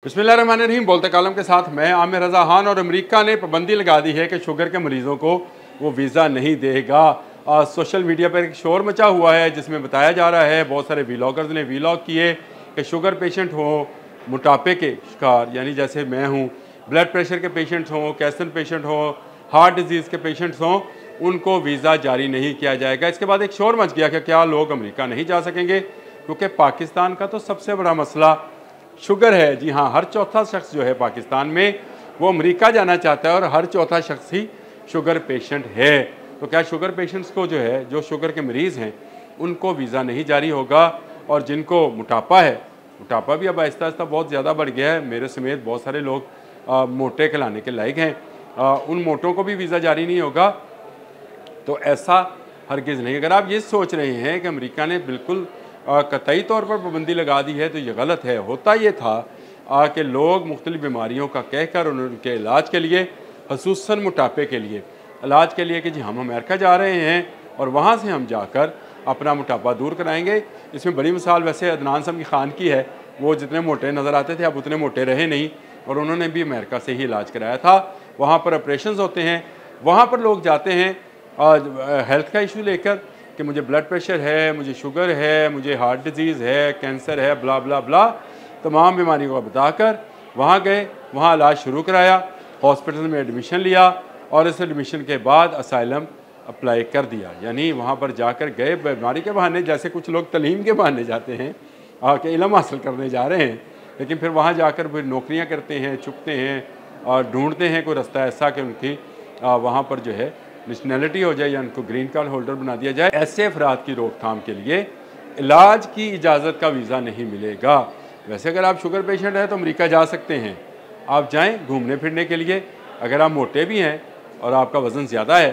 बिस्मिल्लाहिर्रहमानिर्रहीम। बोलते कालम के साथ मैं आमिर रज़ा खान। और अमेरिका ने पाबंदी लगा दी है कि शुगर के मरीज़ों को वो वीज़ा नहीं देगा। सोशल मीडिया पर एक शोर मचा हुआ है जिसमें बताया जा रहा है, बहुत सारे व्लॉगर्स ने व्लॉग किए कि शुगर पेशेंट हो, मोटापे के शिकार यानी जैसे मैं हूँ, ब्लड प्रेशर के पेशेंट्स हों, कैंसर पेशेंट हों, हार्ट डिजीज़ के पेशेंट्स हों, उनको वीज़ा जारी नहीं किया जाएगा। इसके बाद एक शोर मच गया कि क्या लोग अमेरिका नहीं जा सकेंगे, क्योंकि पाकिस्तान का तो सबसे बड़ा मसला शुगर है। जी हाँ, हर चौथा शख्स जो है पाकिस्तान में वो अमेरिका जाना चाहता है और हर चौथा शख्स ही शुगर पेशेंट है। तो क्या शुगर पेशेंट्स को जो है, जो शुगर के मरीज़ हैं, उनको वीज़ा नहीं जारी होगा? और जिनको मोटापा है, मोटापा भी अब आहिस्ता आहिस्ता बहुत ज़्यादा बढ़ गया है, मेरे समेत बहुत सारे लोग मोटे कहलाने के लायक हैं, उन मोटों को भी वीज़ा जारी नहीं होगा। तो ऐसा हरगिज़ नहीं। अगर आप ये सोच रहे हैं कि अमेरिका ने बिल्कुल कतई तौर पर पाबंदी लगा दी है तो ये गलत है। होता ये था कि लोग मुख्तलिफ़ बीमारियों का कहकर उनके इलाज के लिए, ख़ुसूसन मोटापे के लिए इलाज के लिए, कि जी हम अमेरिका जा रहे हैं और वहाँ से हम जाकर अपना मोटापा दूर कराएंगे। इसमें बड़ी मिसाल वैसे अदनान समी खान की है। वो जितने मोटे नज़र आते थे अब उतने मोटे रहे नहीं, और उन्होंने भी अमेरिका से ही इलाज कराया था। वहाँ पर ऑपरेशंस होते हैं, वहाँ पर लोग जाते हैं हेल्थ का इशू लेकर कि मुझे ब्लड प्रेशर है, मुझे शुगर है, मुझे हार्ट डिजीज़ है, कैंसर है, ब्ला ब्ला ब्ला, तमाम बीमारियों का बताकर वहाँ गए, वहाँ इलाज शुरू कराया, हॉस्पिटल में एडमिशन लिया और इस एडमिशन के बाद असाइलम अप्लाई कर दिया। यानी वहाँ पर जाकर गए बीमारी के बहाने, जैसे कुछ लोग तलीम के बहाने जाते हैं कि इल्म हासिल करने जा रहे हैं, लेकिन फिर वहाँ जाकर फिर नौकरियाँ करते हैं, छुपते हैं और ढूंढते हैं कोई रास्ता ऐसा कि उनकी वहाँ पर जो है नेशनैलिटी हो जाए या उनको ग्रीन कार्ड होल्डर बना दिया जाए। ऐसे अफराद की रोकथाम के लिए इलाज की इजाज़त का वीज़ा नहीं मिलेगा। वैसे अगर आप शुगर पेशेंट हैं तो अमेरिका जा सकते हैं, आप जाएं घूमने फिरने के लिए। अगर आप मोटे भी हैं और आपका वज़न ज़्यादा है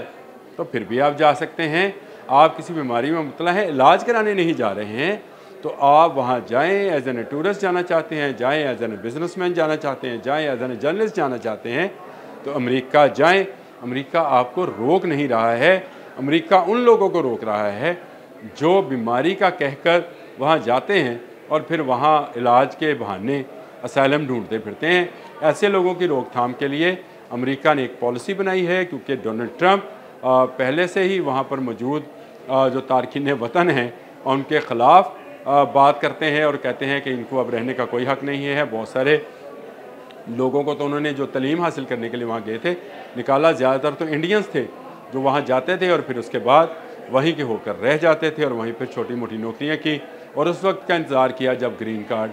तो फिर भी आप जा सकते हैं। आप किसी बीमारी में मुब्तला हैं, इलाज कराने नहीं जा रहे हैं, तो आप वहाँ जाएँ। एज एन टूरिस्ट जाना चाहते हैं जाएँ, एज एन बिजनेसमैन जाना चाहते हैं जाएँ, एज एन जर्नलिस्ट जाना चाहते हैं तो अमेरिका जाएँ। अमेरिका आपको रोक नहीं रहा है, अमेरिका उन लोगों को रोक रहा है जो बीमारी का कहकर वहाँ जाते हैं और फिर वहाँ इलाज के बहाने असाइलम ढूंढते फिरते हैं। ऐसे लोगों की रोकथाम के लिए अमेरिका ने एक पॉलिसी बनाई है, क्योंकि डोनाल्ड ट्रंप पहले से ही वहाँ पर मौजूद जो तारकीन वतन हैं उनके ख़िलाफ़ बात करते हैं और कहते हैं कि इनको अब रहने का कोई हक़ नहीं है। बहुत सारे लोगों को तो उन्होंने जो तलीम हासिल करने के लिए वहाँ गए थे निकाला, ज़्यादातर तो इंडियंस थे जो वहाँ जाते थे और फिर उसके बाद वहीं के होकर रह जाते थे और वहीं पर छोटी मोटी नौकरियाँ की और उस वक्त का इंतज़ार किया जब ग्रीन कार्ड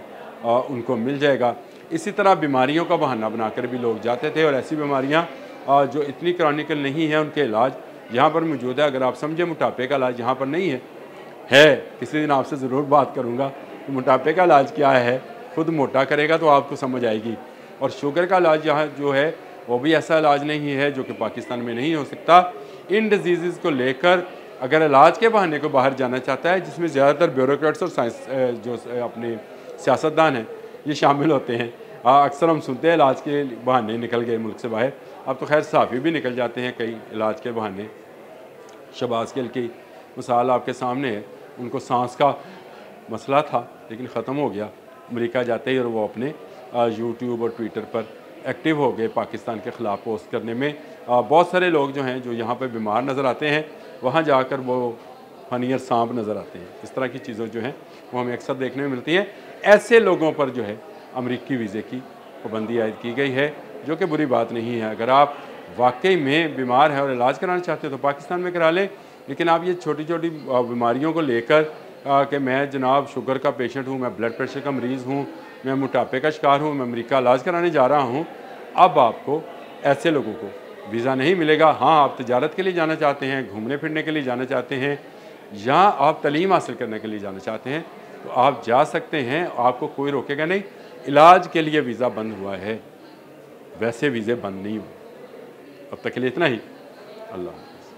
उनको मिल जाएगा। इसी तरह बीमारियों का बहाना बनाकर भी लोग जाते थे और ऐसी बीमारियाँ जो इतनी क्रॉनिकल नहीं है उनके इलाज यहाँ पर मौजूद है। अगर आप समझे मोटापे का इलाज यहाँ पर नहीं है, किसी दिन आपसे ज़रूर बात करूँगा कि मोटापे का इलाज क्या है, खुद मोटा करेगा तो आपको समझ आएगी। और शुगर का इलाज यहाँ जो है वो भी ऐसा इलाज नहीं है जो कि पाकिस्तान में नहीं हो सकता। इन डिजीज़ को लेकर अगर इलाज के बहाने को बाहर जाना चाहता है, जिसमें ज़्यादातर ब्यूरोक्रेट्स और साइंस जो अपने सियासतदान हैं ये शामिल होते हैं। अक्सर हम सुनते हैं इलाज के बहाने निकल गए मुल्क से बाहर। अब तो खैर सहाफ़ी भी निकल जाते हैं कई इलाज के बहाने। शहबाज गिल की मिसाल आपके सामने है, उनको सांस का मसला था लेकिन ख़त्म हो गया अमेरिका जाते ही, और वो अपने यूट्यूब और ट्विटर पर एक्टिव हो गए पाकिस्तान के ख़िलाफ़ पोस्ट करने में। बहुत सारे लोग जो हैं जो यहाँ पर बीमार नज़र आते हैं वहाँ जाकर वो फनियर सांप नज़र आते हैं। इस तरह की चीज़ें जो हैं वो हमें अक्सर देखने में मिलती हैं। ऐसे लोगों पर जो है अमेरिकी वीज़े की पाबंदी आयद की गई है, जो कि बुरी बात नहीं है। अगर आप वाकई में बीमार हैं और इलाज कराना चाहते हो तो पाकिस्तान में करा लें, लेकिन आप ये छोटी छोटी बीमारियों को लेकर कि मैं जनाब शुगर का पेशेंट हूँ, मैं ब्लड प्रेशर का मरीज़ हूँ, मैं मोटापे का शिकार हूँ, मैं अमेरिका इलाज कराने जा रहा हूँ, अब आपको ऐसे लोगों को वीज़ा नहीं मिलेगा। हाँ, आप तिजारत के लिए जाना चाहते हैं, घूमने फिरने के लिए जाना चाहते हैं, या आप तलीम हासिल करने के लिए जाना चाहते हैं तो आप जा सकते हैं, आपको कोई रोकेगा नहीं। इलाज के लिए वीज़ा बंद हुआ है, वैसे वीज़े बंद नहीं हुए। अब तक के लिए इतना ही। अल्लाह।